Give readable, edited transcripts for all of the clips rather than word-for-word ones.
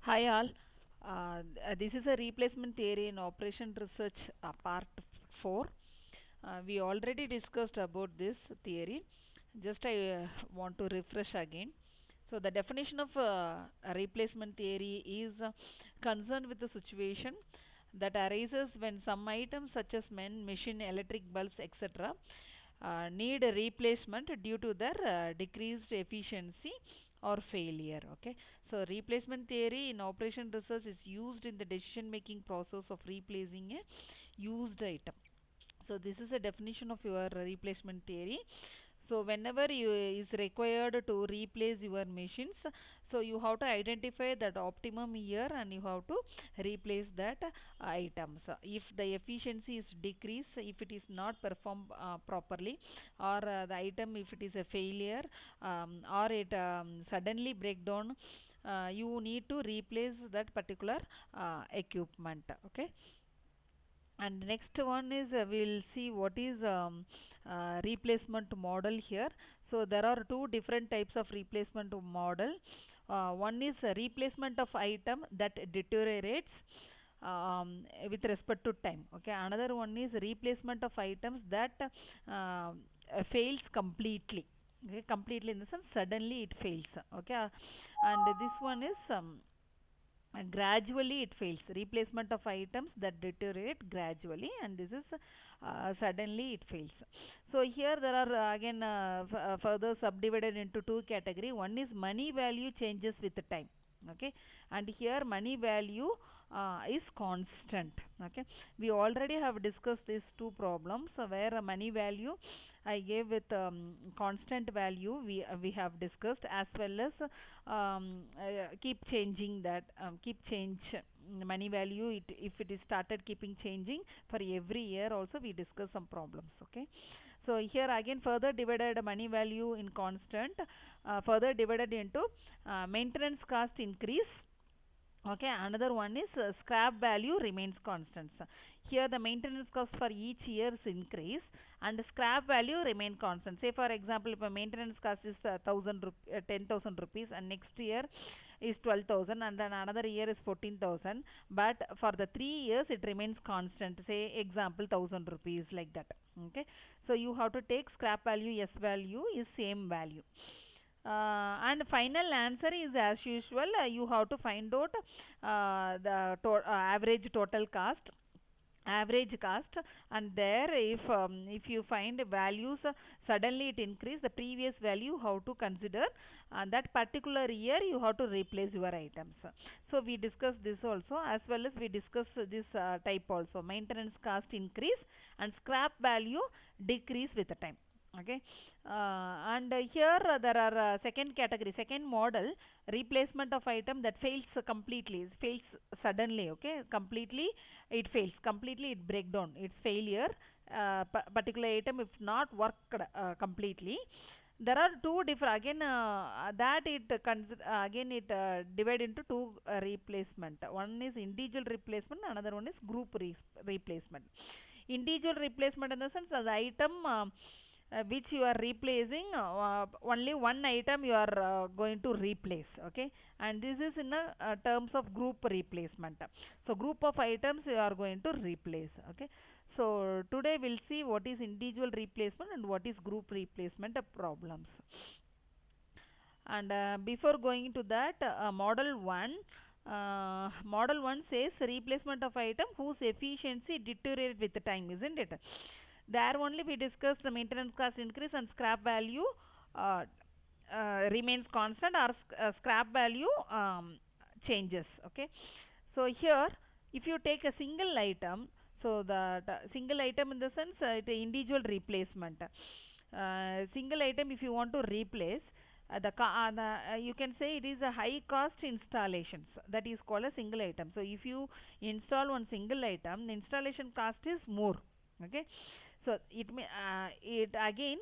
Hi all. This is a replacement theory in operation research part 4. We already discussed about this theory. Just I want to refresh again. So the definition of a replacement theory is concerned with the situation that arises when some items such as men, machine, electric bulbs, etc. Need a replacement due to their decreased efficiency or failure. Okay, so replacement theory in operation research is used in the decision making process of replacing a used item. So this is a definition of your replacement theory. So whenever you is required to replace your machines, so you have to identify that optimum year and you have to replace that items. If the efficiency is decreased, if it is not performed properly, or the item if it is a failure, or it suddenly break down, you need to replace that particular equipment. Okay, and next one is we'll see what is replacement model here. So there are two different types of replacement model. One is a replacement of item that deteriorates with respect to time. Okay, another one is replacement of items that fails completely. Okay, completely in the sense suddenly it fails. Okay, and this one is gradually it fails. Replacement of items that deteriorate gradually, and this is suddenly it fails. So here there are again further subdivided into two category. One is money value changes with the time. Okay, and here money value is constant. Okay, we already have discussed these two problems where money value I gave with constant value we have discussed, as well as keep changing that keep change money value. It if it is started keeping changing for every year also, we discuss some problems. Okay, so here again further divided money value in constant, further divided into maintenance cost increase. Okay, another one is scrap value remains constant. So here the maintenance cost for each year is increase and scrap value remain constant. Say for example, if a maintenance cost is 10,000 rupees, and next year is 12,000, and then another year is 14,000, but for the 3 years it remains constant. Say example 1,000 rupees, like that. Okay, so you have to take scrap value, S value is same value. And final answer is as usual, you have to find out average total cost, average cost, and there if you find values suddenly it increase the previous value, how to consider that particular year you have to replace your items. So we discuss this also, as well as we discuss this type also, maintenance cost increase and scrap value decrease with the time. Okay, and here there are second category, second model, replacement of item that fails completely, fails suddenly. Okay, completely it fails completely, it break down, it's failure. Particular item if not worked completely. There are two different again that it again it divide into two replacement. One is individual replacement, another one is group replacement. Individual replacement in the sense that the item which you are replacing, only one item you are going to replace. Okay, and this is in a terms of group replacement. So group of items you are going to replace. Okay, so today we'll see what is individual replacement and what is group replacement problems. And before going to that, model 1 says replacement of item whose efficiency deteriorate with the time, isn't it? There only we discussed the maintenance cost increase and scrap value uh, remains constant, or scrap value changes. Okay, so here if you take a single item, so the single item in the sense it individual replacement, single item if you want to replace, you can say it is a high cost installations, that is called a single item. So if you install one single item, the installation cost is more. Okay, so it again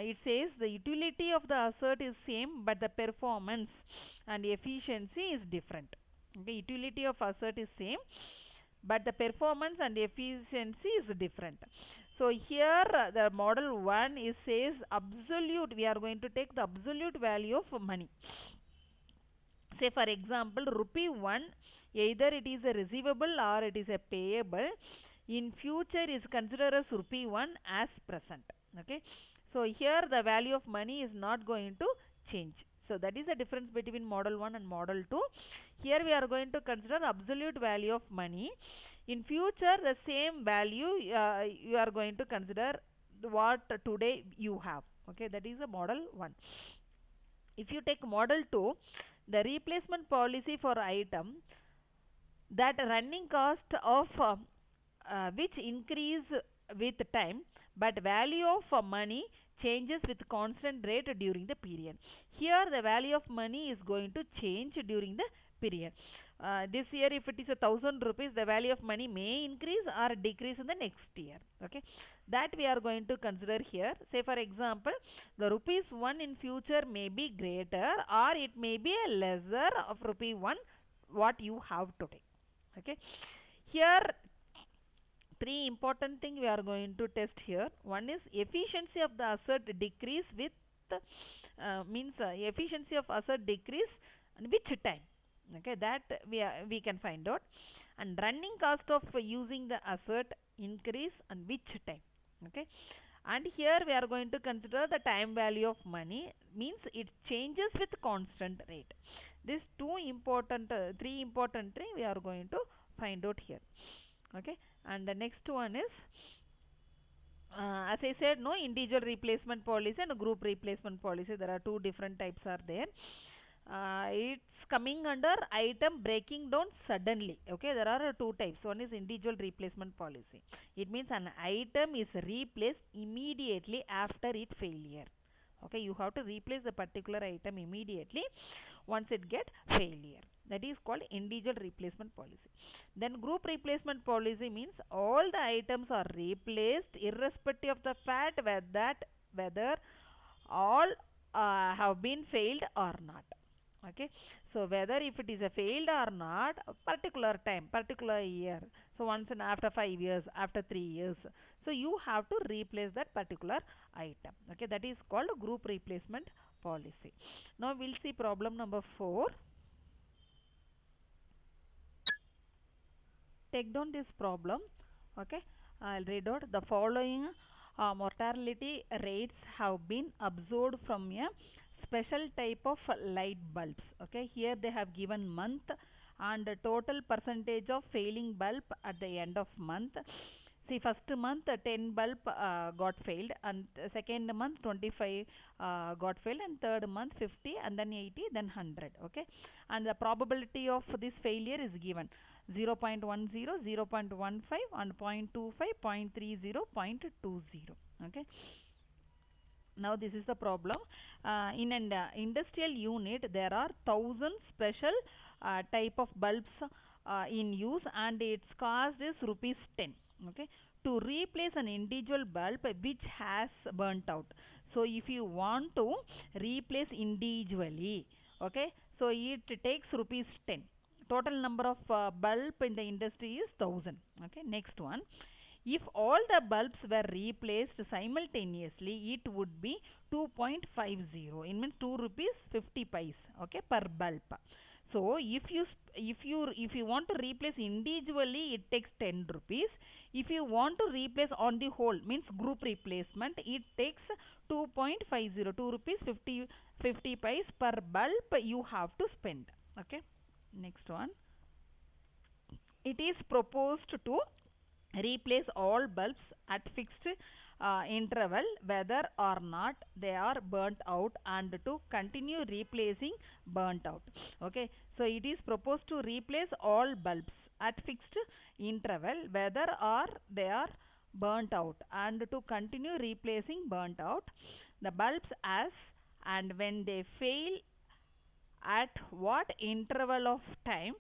it says the utility of the asset is same, but the performance and efficiency is different. Okay, utility of asset is same, but the performance and efficiency is different. So here the model 1 is says absolute, we are going to take the absolute value of money. Say for example, rupee 1, either it is a receivable or it is a payable, in future is considered as rupee 1 as present. Okay, so here the value of money is not going to change. So that is the difference between model 1 and model 2. Here we are going to consider absolute value of money. In future the same value you are going to consider what today you have. Okay, that is the model 1. If you take model 2, the replacement policy for item that running cost of which increase with time, but value of money changes with constant rate during the period. Here the value of money is going to change during the period. This year if it is 1,000 rupees, the value of money may increase or decrease in the next year. Okay, that we are going to consider here. Say for example, the rupees 1 in future may be greater or it may be a lesser of rupee 1 what you have today. Okay, here three important thing we are going to test here. One is efficiency of the asset decrease with efficiency of asset decrease and which time. Okay, that we can find out. And running cost of using the asset increase and which time. Okay, and here we are going to consider the time value of money, means it changes with constant rate. These three important thing we are going to find out here. Okay, and the next one is as I said, no, individual replacement policy and group replacement policy. There are two different types are there. It's coming under item breaking down suddenly. Okay, there are two types. One is individual replacement policy. It means an item is replaced immediately after its failure. Okay, you have to replace the particular item immediately once it get failure. That is called individual replacement policy. Then group replacement policy means all the items are replaced irrespective of the fact whether all have been failed or not. Okay, so whether if it is a failed or not, a particular time, particular year, so once and after 5 years, after 3 years, so you have to replace that particular item. Okay, that is called group replacement policy. Now we'll see problem number 4. Take down this problem. Okay, I'll read out the following mortality rates have been observed from a special type of light bulbs. Okay, here they have given month and total percentage of failing bulb at the end of month. See, first month 10 bulb got failed, and second month 25 got failed, and third month 50, and then 80, then 100. Okay, and the probability of this failure is given 0.10, 0.15, and 0.25, 0.30, 0.20. Okay, now this is the problem. In an industrial unit there are 1,000 special type of bulbs in use, and its cost is rupees 10. Okay, to replace an individual bulb which has burnt out. So if you want to replace individually, okay, so it takes rupees 10. Total number of bulb in the industry is 1,000. Okay, next one. If all the bulbs were replaced simultaneously, it would be 2.50. It means 2 rupees 50 paise. Okay, per bulb. So if you want to replace individually, it takes 10 rupees. If you want to replace on the whole, means group replacement, it takes 2.50, 2 rupees 50 paise per bulb you have to spend. Okay, next one. It is proposed to replace all bulbs at fixed interval whether or not they are burnt out, and to continue replacing burnt out. Okay, so it is proposed to replace all bulbs at fixed interval whether or they are burnt out, and to continue replacing burnt out the bulbs as and when they fail, at what interval of time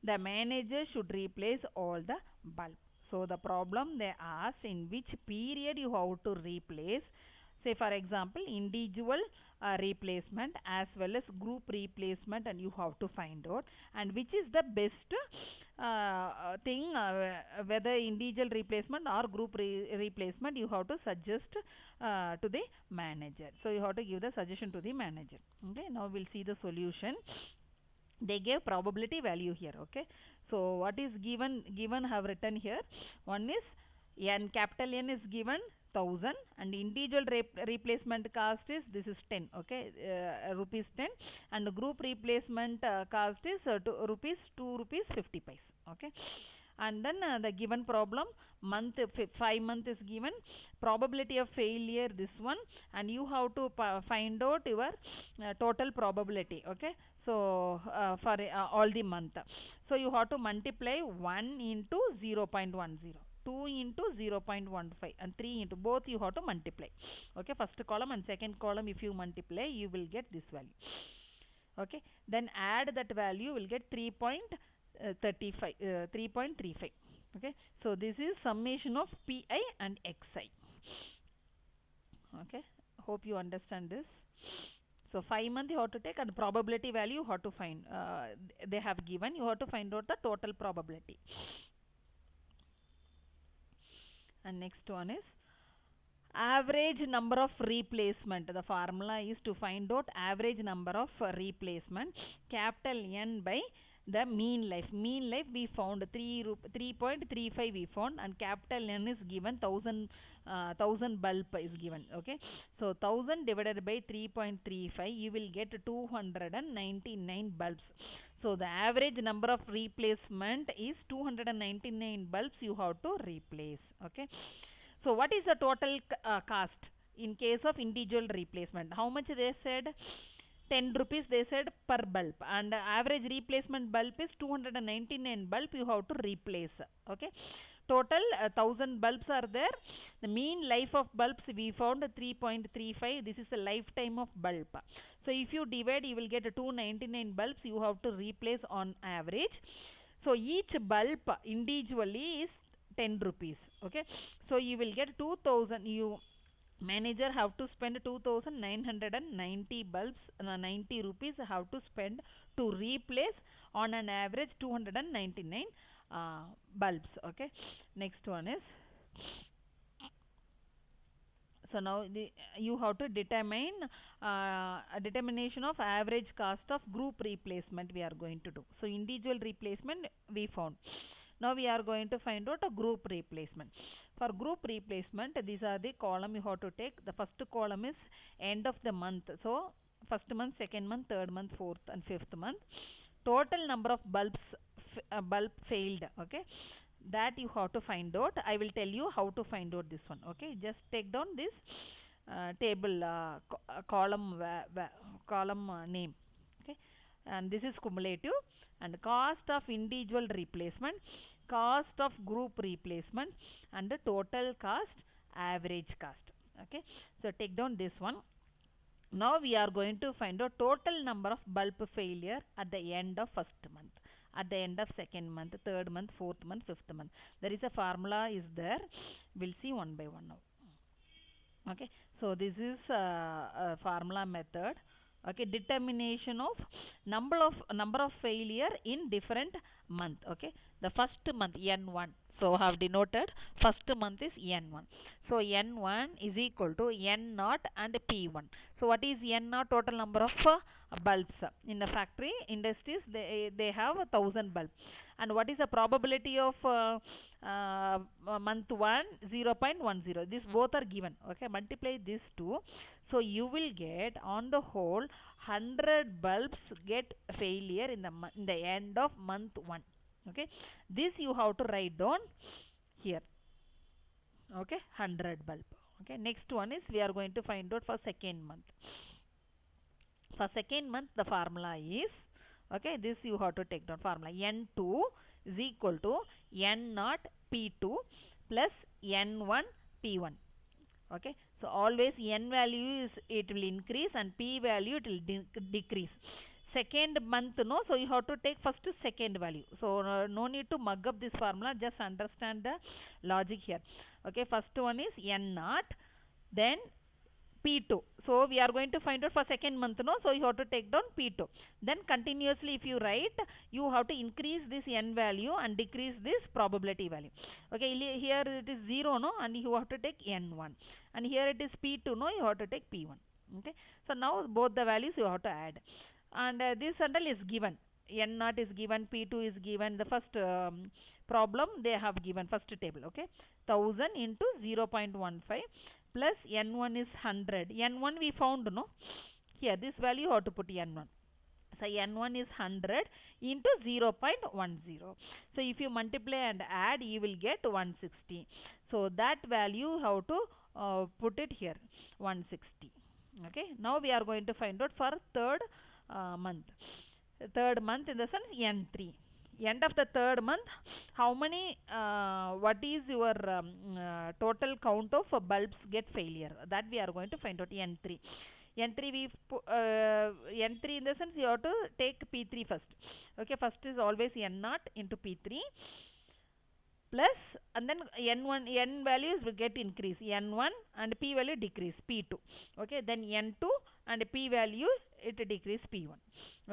the manager should replace all the bulb. So the problem they asked in which period you have to replace. Say for example, individual replacement as well as group replacement, and you have to find out, and which is the best thing, whether individual replacement or group replacement, you have to suggest to the manager. So you have to give the suggestion to the manager. Okay, now we'll see the solution. they gave probability value here. Okay, so what is given have written here. One is n, capital N is given 1000, and individual replacement cost is, this is 10. Okay, rupees 10, and group replacement cost is rupees 2 rupees 50 paise. Okay, and then the given problem, month 5 month is given, probability of failure this one, and you have to find out your total probability. Okay, so for all the month, so you have to multiply 1 into 0.10, 2 into 0.15, and 3 into, both you have to multiply. Okay, first column and second column if you multiply, you will get this value. Okay, then add that value, will get 3.35. Okay, so this is summation of pi and xi. Okay, hope you understand this. So 5 month you have to take, and probability value you have to find, they have given, you have to find out the total probability. And next one is average number of replacement. The formula is to find out average number of replacement, capital N by the mean life. Mean life we found 3.35 we found, and capital N is given 1000 bulb is given. Okay, so 1000 divided by 3.35, you will get 299 bulbs. So the average number of replacement is 299 bulbs you have to replace. Okay, so what is the total cost in case of individual replacement? How much they said? 10 rupees they said per bulb, and average replacement bulb is 299 bulb you have to replace. Okay, total 1000 bulbs are there. The mean life of bulbs we found 3.35. This is the lifetime of bulb. So if you divide, you will get 299 bulbs you have to replace on average. So each bulb individually is 10 rupees. Okay, so you will get 2000. You manager have to spend 2990 bulbs, 90 rupees have to spend to replace on an average 299 bulbs. Okay, next one is, so now you have to determine a determination of average cost of group replacement we are going to do. So individual replacement we found. Now we are going to find out a group replacement. For group replacement, these are the column you have to take. The first column is end of the month. So first month, second month, third month, fourth and fifth month. Total number of bulbs bulb failed. Okay, that you have to find out. I will tell you how to find out this one. Okay, just take down this table column name. Okay, and this is cumulative, and cost of individual replacement, cost of group replacement, and the total cost, average cost. Okay, so take down this one. Now we are going to find out total number of bulb failure at the end of first month, at the end of second month, third month, fourth month, fifth month. There is a formula is there. We'll see one by one now. Okay, so this is a formula method. Okay, determination of number of failure in different month. Okay, the first month n1, so have denoted first month is n1. So n1 is equal to n0 and p1. So what is n0? Total number of bulbs in the factory industries, they have 1000 bulb. And what is the probability of month 1? 0.10. These both are given. Okay, multiply these two, so you will get on the whole 100 bulbs get failure in the end of month 1. Okay, this you have to write down here. Okay, 100 bulb. Okay, next one is we are going to find out for second month. For second month, the formula is, okay, this you have to take down formula. N2 is equal to N0 P2 plus N1 P1. Okay, so always N value is, it will increase, and P value it will decrease. Second month, no, so you have to take first second value. So no need to mug up this formula, just understand the logic here. Okay, first one is N0, then P2. So we are going to find out for second month, no, so you have to take down P2. Then continuously if you write, you have to increase this N value and decrease this probability value. Okay, here it is 0, no, and you have to take N1, and here it is P2, no, you have to take P1. Okay, so now both the values you have to add, and this handle is given. N naught is given, P2 is given. The first problem they have given, first table, okay. 1000 into 0.15 plus N1 is 100. N1 we found, no? Here, this value you have to put N1. So N1 is 100 into 0.10. So if you multiply and add, you will get 160. So that value how to put it here, 160. Okay. Now we are going to find out for third month. Third month in the sense N3. End of the third month, how many, what is your total count of bulbs get failure? That we are going to find out N3. N3 we N3 in the sense you have to take P3 first. Okay, first is always N0 into P3 plus, and then N1, N values will get increase, N1 and P value decrease, P2. Okay, then N2 and P value it decrease, P1.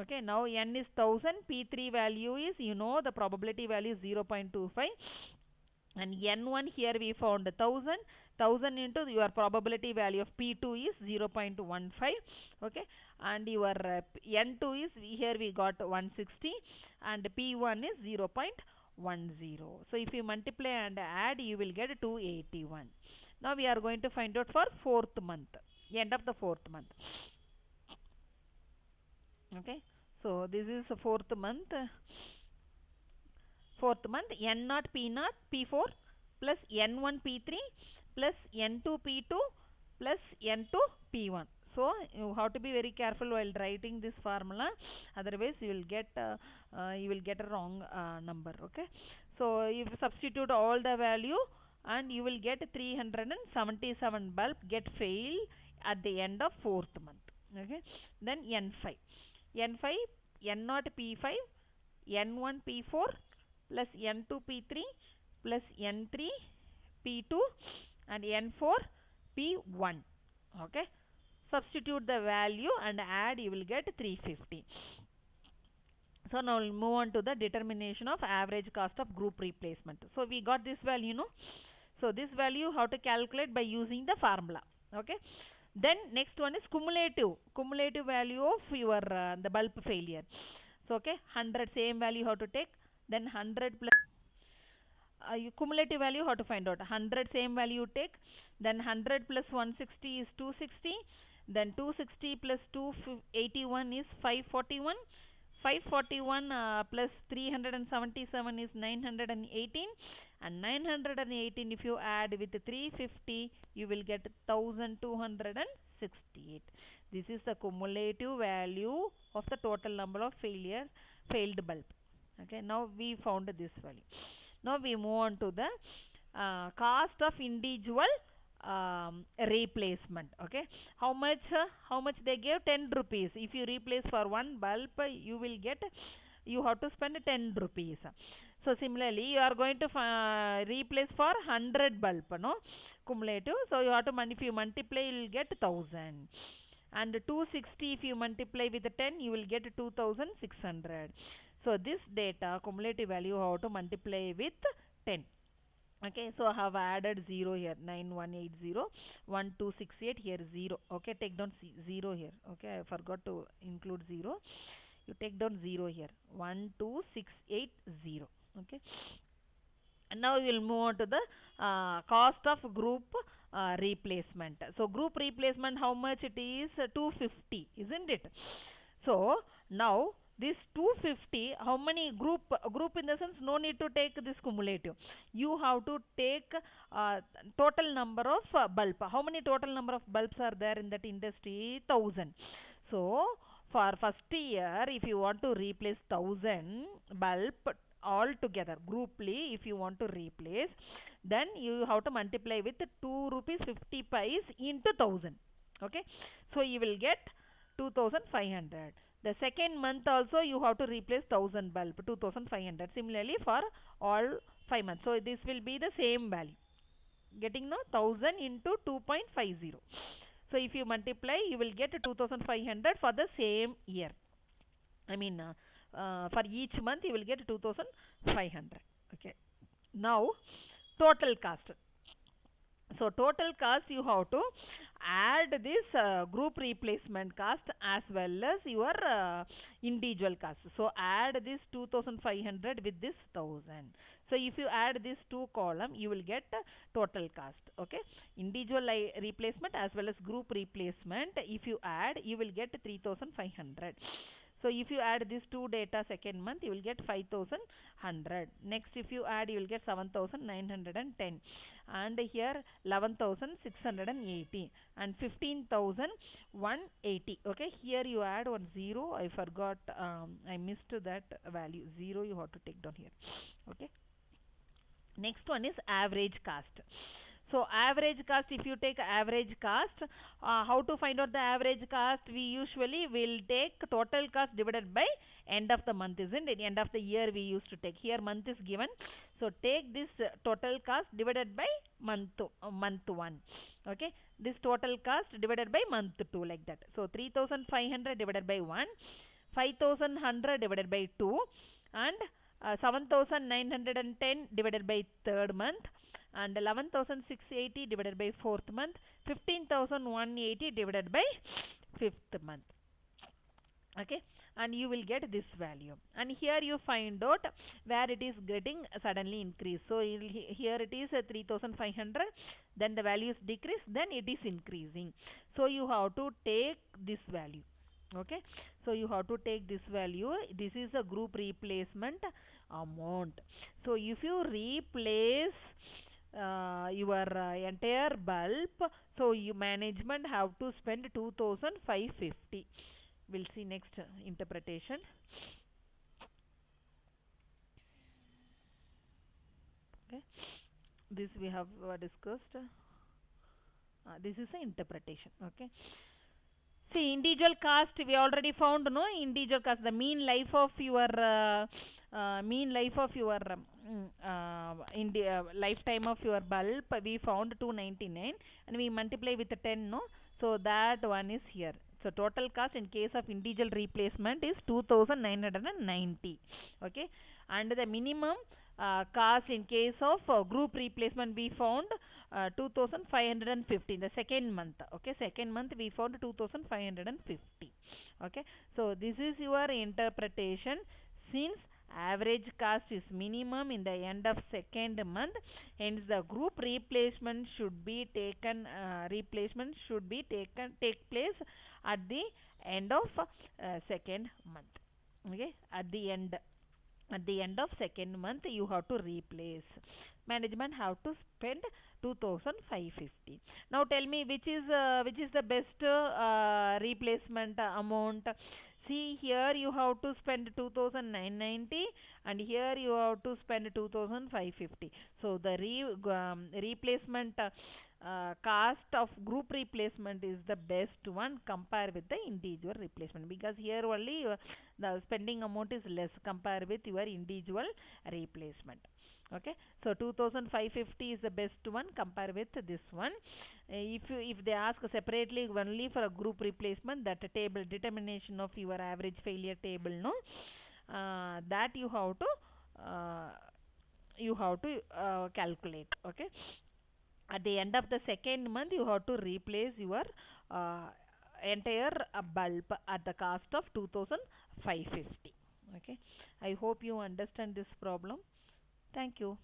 Okay, now N is 1000, P3 value is, you know, the probability value is 0.25, and N1 here we found 1000. 1000 into your probability value of P2 is 0.15. Okay, and your N2 is, here we got 160 and P1 is 0.10. So if you multiply and add, you will get 281. Now we are going to find out for fourth month, end of the fourth month. Okay, so this is fourth month. Fourth month, N0 P0 P4 plus N1 P3 plus N2 P2 plus N2 P1. So you have to be very careful while writing this formula, otherwise you will get a wrong number. Okay, so you substitute all the value and you will get 377 bulb get fail at the end of fourth month. Okay, then N5, N5 N0 P5 N1 P4 plus N2 P3 plus N3 P2 and N4 P1. Okay, substitute the value and add, you will get 350. So now we'll move on to the determination of average cost of group replacement. So we got this value, no? So this value how to calculate by using the formula. Okay, then next one is cumulative value of your the bulb failure. So okay, 100 same value how to take, then 100 plus cumulative value how to find out, 100 same value take, then 100 plus 160 is 260, then 260 plus 281 is 541, 541 plus 377 is 918, and 918 if you add with 350 you will get 1268. This is the cumulative value of the total number of failed bulb. Okay, now we found this value. Now we move on to the cost of individual replacement. Okay, how much they gave? 10 rupees. If you replace for one bulb, you will get, you have to spend 10 rupees. So similarly you are going to replace for 100 bulb, no, cumulative. So you have to if you multiply, you will get 1000, and 260 if you multiply with 10 you will get 2600. So this data cumulative value how to multiply with 10. Okay, so I have added 0 here, 9180 1268 here 0. Okay, take down 0 here. Okay, I forgot to include 0. You take down 0 here, 12680. Okay, and now we will move on to the cost of group replacement. So group replacement, how much it is? 250, isn't it? So now this 250, how many group in the sense, no need to take this cumulative, you have to take total number of bulb. How many total number of bulbs are there in that industry? 1000. So for first year, if you want to replace 1000 bulb all together grouply, if you want to replace, then you have to multiply with 2 rupees 50 pies into 1000. Okay, so you will get 2500. The second month also you have to replace 1000 bulb, 2500. Similarly for all 5 months. So this will be the same value. Getting now 1000 into 2.50. So if you multiply, you will get 2500 for the same year. I mean for each month you will get 2500. Okay. Now total cost. So total cost you have to add this group replacement cost as well as your individual cost. So add this 2500 with this 1000. So if you add this two column, you will get total cost. Okay, individual replacement as well as group replacement, if you add, you will get 3500. So if you add this two data second month, you will get 5100. Next, if you add, you will get 7910, and here 11680 and 15180. Okay, here you add one zero. I forgot, I missed that value zero. You have to take down here. Okay, next one is average cost. So average cost, if you take average cost, how to find out the average cost? We usually will take total cost divided by end of the month, isn't it? End of the year we used to take. Here month is given. So take this total cost divided by month 1. Okay. This total cost divided by month 2, like that. So 3500 divided by 1, 5100 divided by 2, and 7910 divided by third month, and 11680 divided by fourth month, 15180 divided by fifth month. Okay, and you will get this value, and here you find out where it is getting suddenly increase. So here it is 3500, then the value is decrease, then it is increasing. So you have to take this value. Okay, so you have to take this value. This is a group replacement amount. So if you replace your entire bulb, so you management have to spend 2550. We'll see next interpretation. Okay, this we have discussed. This is an interpretation. Okay, see, individual cost we already found, no? Individual cost, the mean life of your lifetime of your bulb, we found 299, and we multiply with 10, no? So that one is here. So total cost in case of individual replacement is 2990. Okay, and the minimum cost in case of group replacement we found 2550 in the second month. Okay, second month we found 2550. Okay, so this is your interpretation. Since average cost is minimum in the end of second month, hence the group replacement should be taken, take place at the end of second month. Okay, at the end of second month you have to replace. Management have to spend 2550. Now tell me which is the best replacement amount. See, here you have to spend 2990, and here you have to spend 2550. So the replacement cost of group replacement is the best one compared with the individual replacement, because here only the spending amount is less compared with your individual replacement. Okay, so 2550 is the best one compared with this one. If they ask separately only for a group replacement, that table determination of your average failure table, no, that you have to calculate. Okay, at the end of the second month you have to replace your uh, entire bulb at the cost of 2550. Okay, I hope you understand this problem. Thank you.